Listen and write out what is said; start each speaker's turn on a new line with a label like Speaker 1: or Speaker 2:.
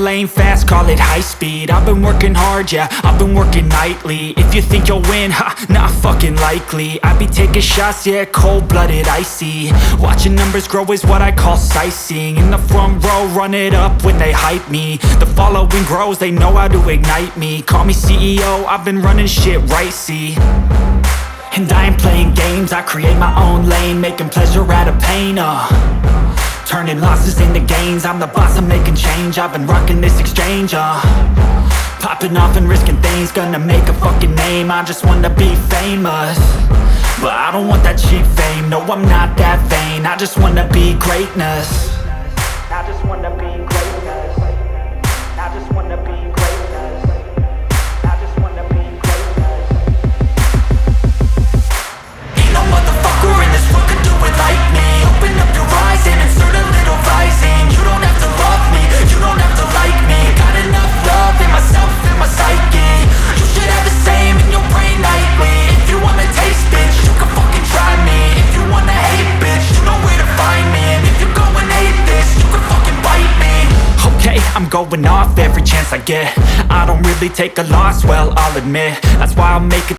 Speaker 1: lane fast, call it high speed. I've been working hard, yeah, I've been working nightly. If you think you'll win, ha, not fucking likely. I be taking shots, yeah, cold-blooded, icy. Watching numbers grow is what I call sightseeing. In the front row, run it up when they hype me. The following grows, they know how to ignite me. Call me CEO, I've been running shit right, see. And I ain't playing games, I create my own lane, making pleasure out of pain, turning losses into gains. I'm the boss, I'm making change. I've been rocking this exchange, popping off and risking things. Gonna make a fucking name, I just wanna be famous. But I don't want that cheap fame, no I'm not that vain. I just wanna be greatness. I just wanna be greatness. I just wanna be greatness. I just wanna be greatness. Ain't no motherfucker in this world could do it like me. Open up your eyes and insert a little rising. You don't have to love me, you don't have to like me. Got enough love in myself, in my psyche. You should have the same in your brain nightly. If you wanna taste, bitch, you can fucking try me. If you wanna hate, bitch, you know where to find me. And if you go and hate this, you can fucking bite me. Okay, I'm going off every chance I get. I don't really take a loss, well, I'll admit. That's why I'll make it